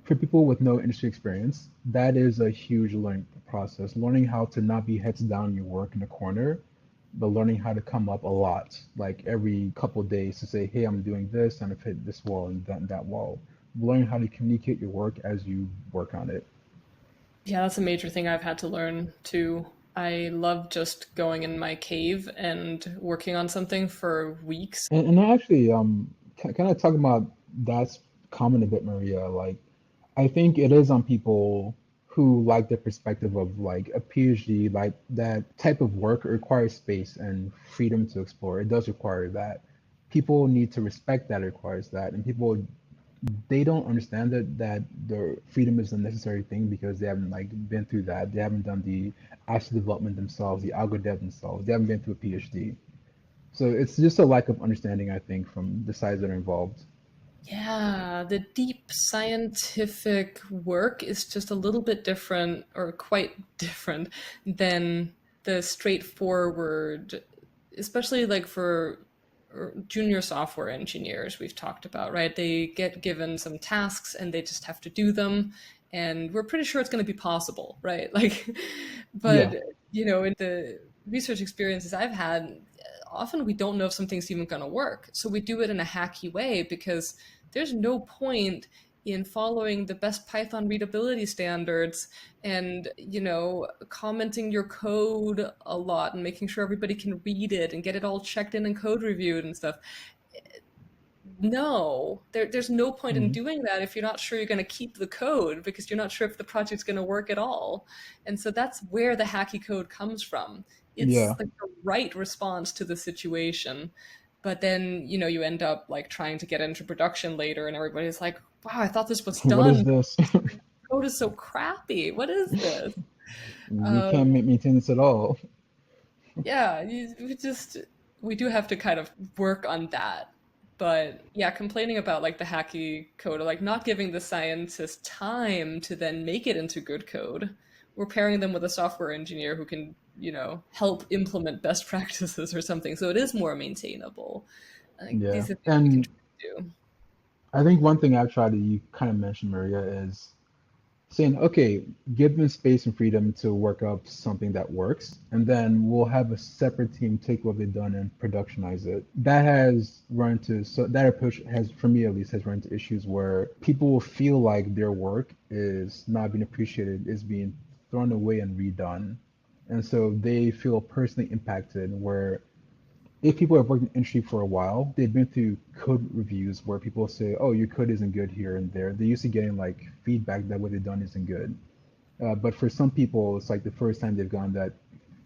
For people with no industry experience, that is a huge learning process. Learning how to not be heads down in your work in a corner, but learning how to come up a lot, like every couple of days to say, hey, I'm doing this, and I've hit this wall and that wall. Learning how to communicate your work as you work on it.
Yeah, that's a major thing I've had to learn too. I love just going in my cave and working on something for weeks.
And I actually, kind of talking about that's common a bit, Maria. Like, I think it is on people who like the perspective of like a PhD, like that type of work requires space and freedom to explore. It does require that. People need to respect that it requires that, and people they don't understand that the freedom is a necessary thing because they haven't like been through that. They haven't done the asset development themselves, the algo dev themselves. They haven't been through a PhD. So it's just a lack of understanding, I think, from the sides that are involved.
Yeah, the deep scientific work is just a little bit different, or quite different, than the straightforward, especially like for junior software engineers we've talked about, right? They get given some tasks and they just have to do them, and we're pretty sure it's going to be possible, right? Like,
Yeah.
but in the research experiences I've had, often we don't know if something's even going to work. So we do it in a hacky way because there's no point in following the best Python readability standards and, commenting your code a lot and making sure everybody can read it and get it all checked in and code reviewed and stuff. No, there's no point in
Mhm.
doing that if you're not sure you're going to keep the code because you're not sure if the project's going to work at all. And so that's where the hacky code comes from. It's
Yeah.
like the right response to the situation. But then, you end up like trying to get into production later and everybody's like, wow, I thought this was
What is
done.
this?
Code is so crappy. What is this?
We can't
Um,
maintain this at all.
yeah, we do have to kind of work on that. But yeah, complaining about like the hacky code or like not giving the scientists time to then make it into good code. We're pairing them with a software engineer who can, help implement best practices or something. So it is more maintainable. I think
Yeah.
these are things we can
And
try to do.
I think one thing I've tried that you kind of mentioned, Maria, is saying, okay, give them space and freedom to work up something that works, and then we'll have a separate team take what they've done and productionize it. That has run into, so that approach has, for me at least, has run into issues where people will feel like their work is not being appreciated, is being thrown away and redone. And so they feel personally impacted where if people have worked in the industry for a while, they've been through code reviews where people say, "Oh, your code isn't good here and there." They're used to getting like feedback that what they've done isn't good. But for some people, it's like the first time they've gotten that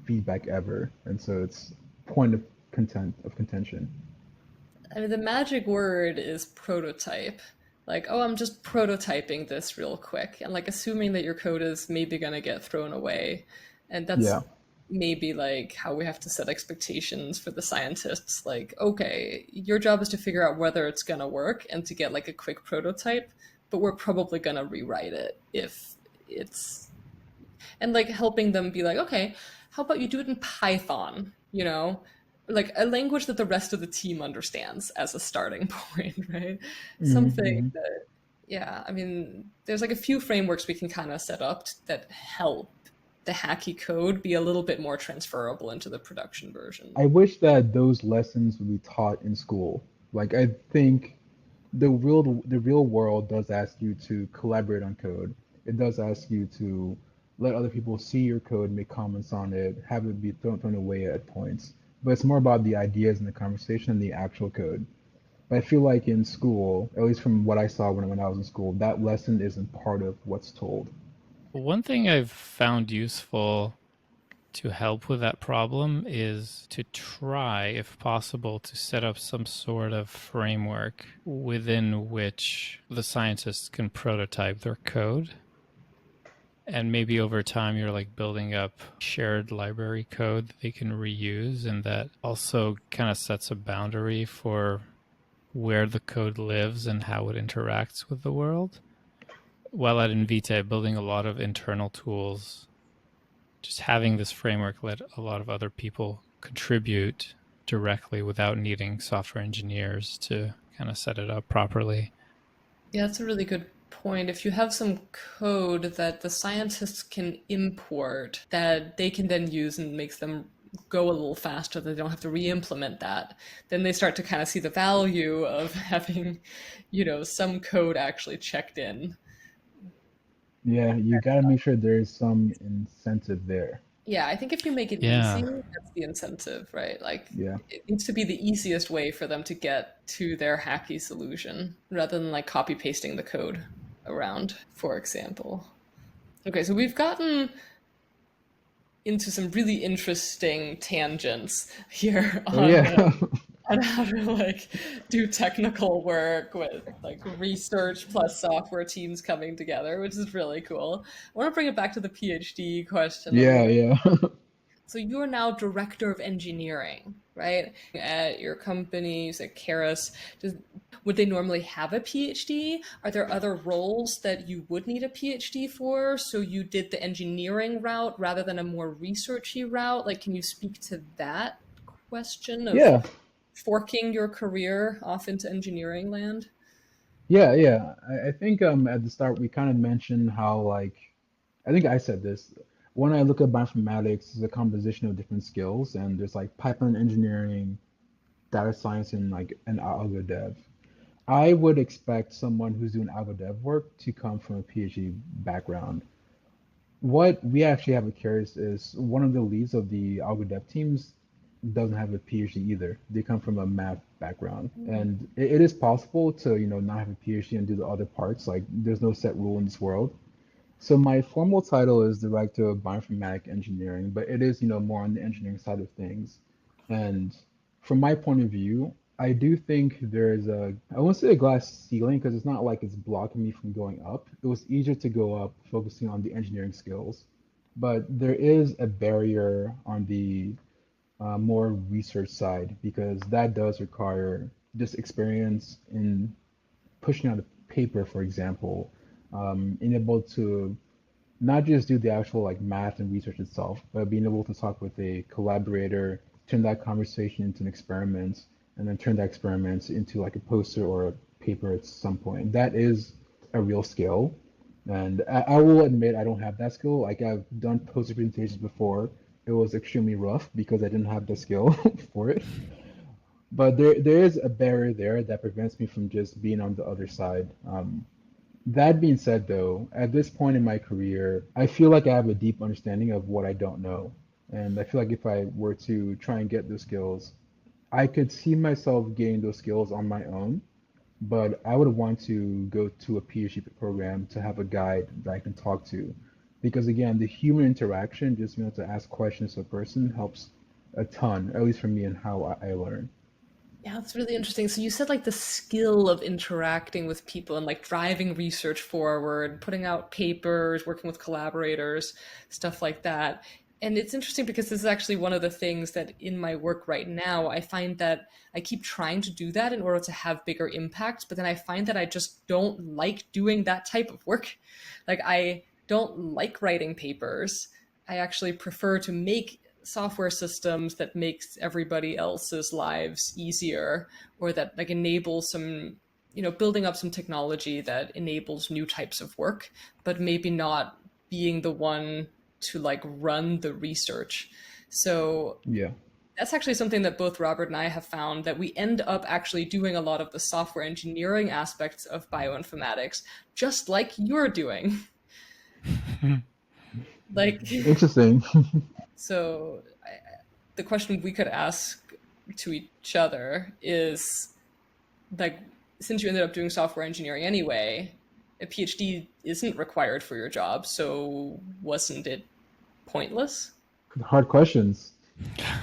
feedback ever, and so it's point of contention.
I mean, the magic word is prototype. Like, oh, I'm just prototyping this real quick, and like assuming that your code is maybe going to get thrown away. And that's
Yeah,
maybe like how we have to set expectations for the scientists. Like, okay, your job is to figure out whether it's going to work and to get like a quick prototype, but we're probably going to rewrite it if it's and like helping them be like, okay, how about you do it in Python, like a language that the rest of the team understands as a starting point, right? Something
hmm
that, yeah, I mean, there's like a few frameworks we can kind of set up that help the hacky code be a little bit more transferable into the production version.
I wish that those lessons would be taught in school. Like I think the real world does ask you to collaborate on code. It does ask you to let other people see your code, make comments on it, have it be thrown away at points. But it's more about the ideas and the conversation and the actual code. But I feel like in school, at least from what I saw when I was in school, that lesson isn't part of what's told.
One thing I've found useful to help with that problem is to try, if possible, to set up some sort of framework within which the scientists can prototype their code. And maybe over time, you're like building up shared library code that they can reuse. And that also kind of sets a boundary for where the code lives and how it interacts with the world. While at Invitae, building a lot of internal tools, just having this framework let a lot of other people contribute directly without needing software engineers to kind of set it up properly.
Yeah, that's a really good point. If you have some code that the scientists can import that they can then use and makes them go a little faster, that they don't have to re-implement that, then they start to kind of see the value of having, some code actually checked in.
Yeah, you got to make sure there's some incentive there.
Yeah, I think if you make it
Yeah.
easy, that's the incentive, right? Like
Yeah.
it needs to be the easiest way for them to get to their hacky solution rather than like copy pasting the code around, for example. Okay, so we've gotten into some really interesting tangents here
Oh yeah.
on how to like do technical work with like research plus software teams coming together, which is really cool. I want to bring it back to the PhD question a
Yeah,
little.
yeah.
So you're now director of engineering, right? At your company, you said Keras. Would they normally have a PhD? Are there other roles that you would need a PhD for? So you did the engineering route rather than a more researchy route? Like, can you speak to that question of
Yeah.
forking your career off into engineering land?
Yeah, yeah. I think at the start we kind of mentioned how like I think I said this. When I look at bioinformatics, it's a composition of different skills, and there's like pipeline engineering, data science, and like an algo dev. I would expect someone who's doing algo dev work to come from a PhD background. What we actually have at Keras is one of the leads of the algo dev teams doesn't have a PhD either. They come from a math background, and it is possible to not have a PhD and do the other parts. Like there's no set rule in this world. So my formal title is Director of Bioinformatic Engineering, but it is, more on the engineering side of things. And from my point of view, I do think there's I won't say a glass ceiling because it's not like it's blocking me from going up. It was easier to go up focusing on the engineering skills, but there is a barrier on the more research side because that does require just experience in pushing out a paper, for example, being able to not just do the actual like math and research itself, but being able to talk with a collaborator, turn that conversation into an experiment, and then turn that experiment into like a poster or a paper at some point. That is a real skill. And I will admit I don't have that skill. Like I've done poster presentations before. It was extremely rough because I didn't have the skill for it. But there is a barrier there that prevents me from just being on the other side. That being said, though, at this point in my career, I feel like I have a deep understanding of what I don't know. And I feel like if I were to try and get those skills, I could see myself getting those skills on my own, but I would want to go to a PhD program to have a guide that I can talk to. Because again, the human interaction, just being able to ask questions to a person helps a ton, at least for me and how I learn.
Yeah, that's really interesting. So you said like the skill of interacting with people and like driving research forward, putting out papers, working with collaborators, stuff like that. And it's interesting because this is actually one of the things that in my work right now, I find that I keep trying to do that in order to have bigger impact, but then I find that I just don't like doing that type of work. Like I don't like writing papers. I actually prefer to make software systems that makes everybody else's lives easier or that like enable some building up some technology that enables new types of work but maybe not being the one to like run the research. So
Yeah.
that's actually something that both Robert and I have found that we end up actually doing a lot of the software engineering aspects of bioinformatics just like you're doing. Like,
Interesting.
so the question we could ask to each other is like, since you ended up doing software engineering anyway, a PhD isn't required for your job, so wasn't it pointless?
Hard questions.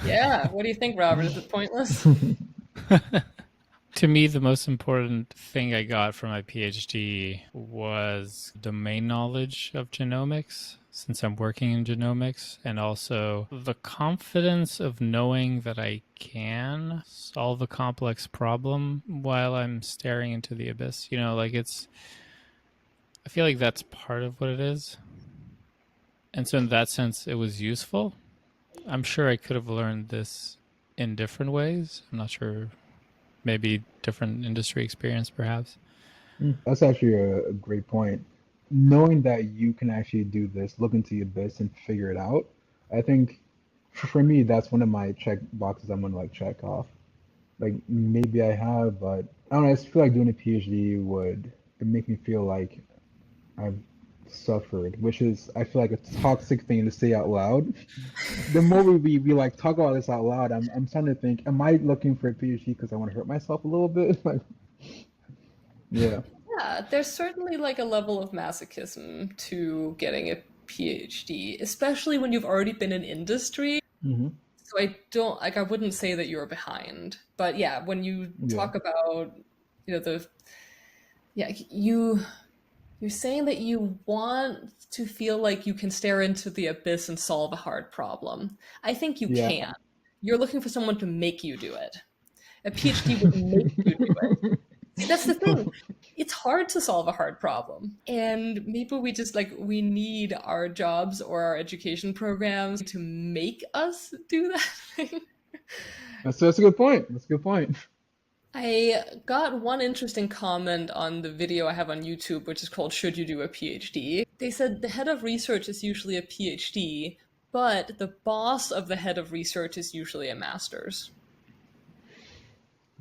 Yeah. What do you think, Robert? Is it pointless?
To me, the most important thing I got from my PhD was domain knowledge of genomics, since I'm working in genomics, and also the confidence of knowing that I can solve a complex problem while I'm staring into the abyss. I feel like that's part of what it is. And so, in that sense, it was useful. I'm sure I could have learned this in different ways. I'm not sure, maybe different industry experience, perhaps.
That's actually a great point. Knowing that you can actually do this, look into the abyss and figure it out, I think for me, that's one of my check boxes I'm gonna like check off. Like maybe I have, but I don't know. I just feel like doing a PhD would it make me feel like I've suffered, which is I feel like a toxic thing to say out loud. The more we like talk about this out loud, I'm starting to think, am I looking for a PhD because I want to hurt myself a little bit? Like, yeah,
Yeah, there's certainly like a level of masochism to getting a PhD, especially when you've already been in industry.
hmm
So I don't like I wouldn't say that you're behind. But yeah, when you
yeah,
talk about, the yeah, you're saying that you want to feel like you can stare into the abyss and solve a hard problem. I think you
yeah.
can. You're looking for someone to make you do it. A PhD would make you do it. See, that's the thing. It's hard to solve a hard problem. And maybe we just like, we need our jobs or our education programs to make us do that thing.
That's a good point. That's a good point.
I got one interesting comment on the video I have on YouTube, which is called Should You Do a PhD? They said the head of research is usually a PhD, but the boss of the head of research is usually a master's.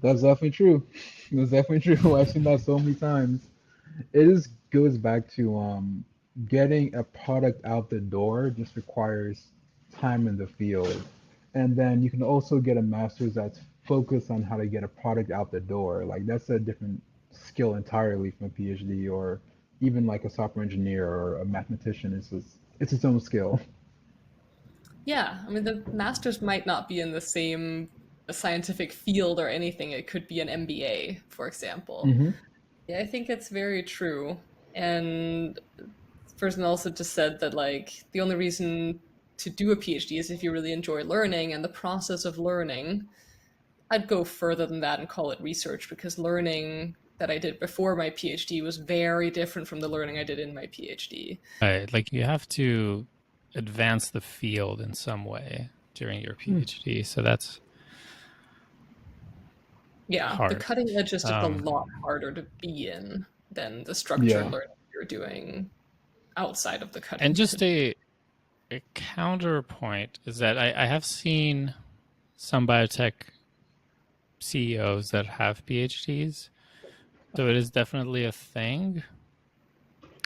That's definitely true. That's definitely true. I've seen that so many times. It just goes back to getting a product out the door just requires time in the field. And then you can also get a master's that's focused on how to get a product out the door. Like that's a different skill entirely from a PhD or even like a software engineer or a mathematician. It's its own skill.
Yeah, I mean, the master's might not be in the same scientific field or anything. It could be an MBA, for example.
hmm
Yeah, I think it's very true. And this person also just said that, like, the only reason to do a PhD is if you really enjoy learning and the process of learning. I'd go further than that and call it research because learning that I did before my PhD was very different from the learning I did in my PhD.
Right. Like you have to advance the field in some way during your PhD. So that's
Yeah, the
hard.
cutting edge is just a
Um,
lot harder to be in than the structured
Yeah.
learning you're doing outside of the
and
cutting
just
edge.
a counterpoint is that I have seen some biotech CEOs that have PhDs. So it is definitely a thing,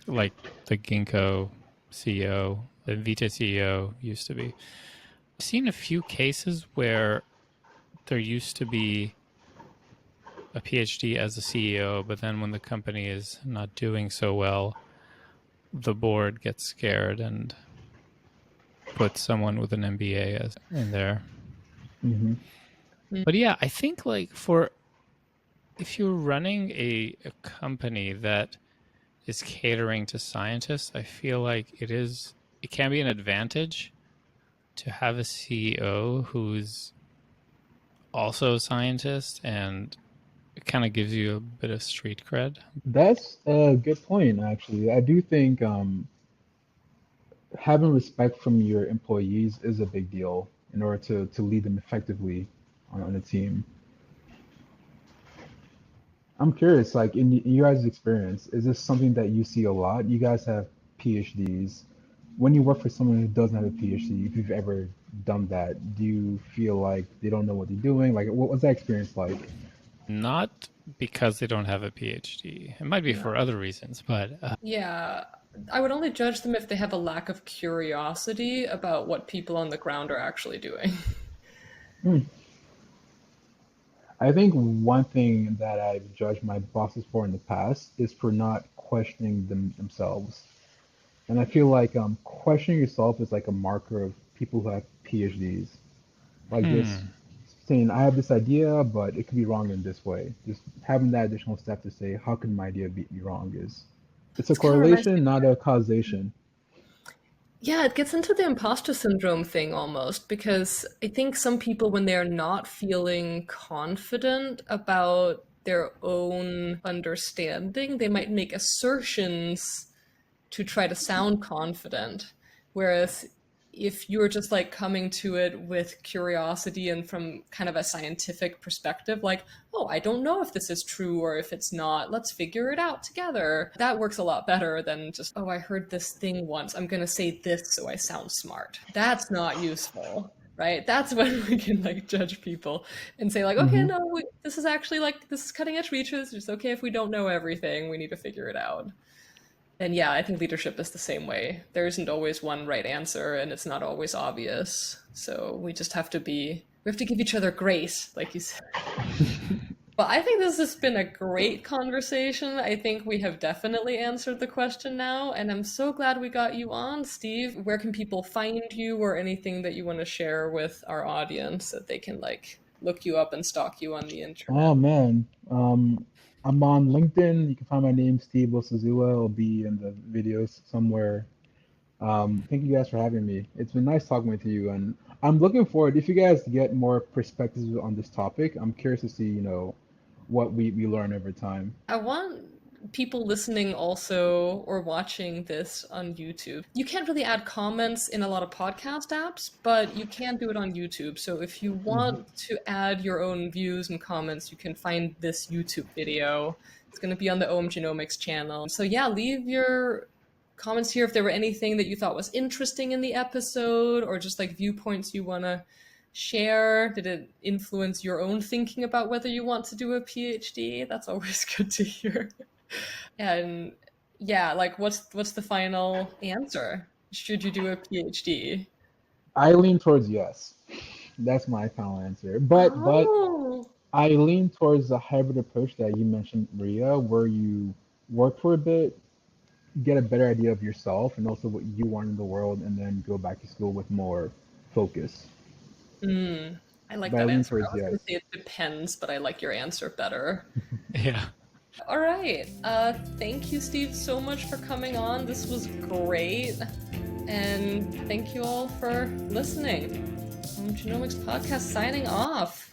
like the Ginkgo CEO, the Vita CEO used to be. I've seen a few cases where there used to be a PhD as a CEO, but then when the company is not doing so well, the board gets scared and puts someone with an MBA as in there.
hmm
But yeah, I think like for if you're running a company that is catering to scientists, I feel like it can be an advantage to have a CEO who's also a scientist and it kind of gives you a bit of street cred.
That's a good point, actually. I do think having respect from your employees is a big deal in order to lead them effectively on a team. I'm curious, like in your guys' experience, is this something that you see a lot? You guys have PhDs. When you work for someone who doesn't have a PhD, if you've ever done that, do you feel like they don't know what they're doing? Like, what's that experience like?
Not because they don't have a PhD. It might be
No.
for other reasons, but
Yeah. I would only judge them if they have a lack of curiosity about what people on the ground are actually doing.
Hmm. I think one thing that I've judged my bosses for in the past is for not questioning themselves. And I feel like questioning yourself is like a marker of people who have PhDs. Like just
Hmm.
saying, I have this idea, but it could be wrong in this way. Just having that additional step to say, how could my idea be wrong is it's a
This kind of reminds me.
correlation, not a causation.
Yeah, it gets into the imposter syndrome thing almost because I think some people, when they're not feeling confident about their own understanding, they might make assertions to try to sound confident. Whereas if you're just like coming to it with curiosity and from kind of a scientific perspective, like, oh, I don't know if this is true or if it's not, let's figure it out together. That works a lot better than just, oh, I heard this thing once, I'm going to say this so I sound smart. That's not useful. Right, that's when we can like judge people and say like, okay,
Hmm.
no, this is actually like, this is cutting edge research, it's okay if we don't know everything, we need to figure it out. And yeah, I think leadership is the same way. There isn't always one right answer and it's not always obvious. So we have to give each other grace, like you said. But I think this has been a great conversation. I think we have definitely answered the question now, and I'm so glad we got you on, Steve. Where can people find you or anything that you want to share with our audience that they can like look you up and stalk you on the internet?
Oh man, I'm on LinkedIn. You can find my name, Steve Osazuwa. It'll be in the videos somewhere. Thank you guys for having me. It's been nice talking with you, and I'm looking forward. If you guys get more perspectives on this topic, I'm curious to see, what we learn over time.
I want people listening also or watching this on YouTube. You can't really add comments in a lot of podcast apps, but you can do it on YouTube. So if you
Hmm.
want to add your own views and comments, you can find this YouTube video. It's going to be on the OMGenomics channel. So yeah, leave your comments here if there were anything that you thought was interesting in the episode or just like viewpoints you want to share? Did it influence your own thinking about whether you want to do a PhD? That's always good to hear. And yeah, like what's the final answer? Should you do a PhD?
I lean towards yes. That's my final answer. But
Oh.
I lean towards the hybrid approach that you mentioned, Maria, where you work for a bit, get a better idea of yourself and also what you want in the world, and then go back to school with more focus.
Mm, I like
But I
that
lean
answer. I
towards
was going to
yes.
say it depends, but I like your answer better.
Yeah.
All right. Thank you, Steve, so much for coming on. This was great. And thank you all for listening. Genomics Podcast signing off.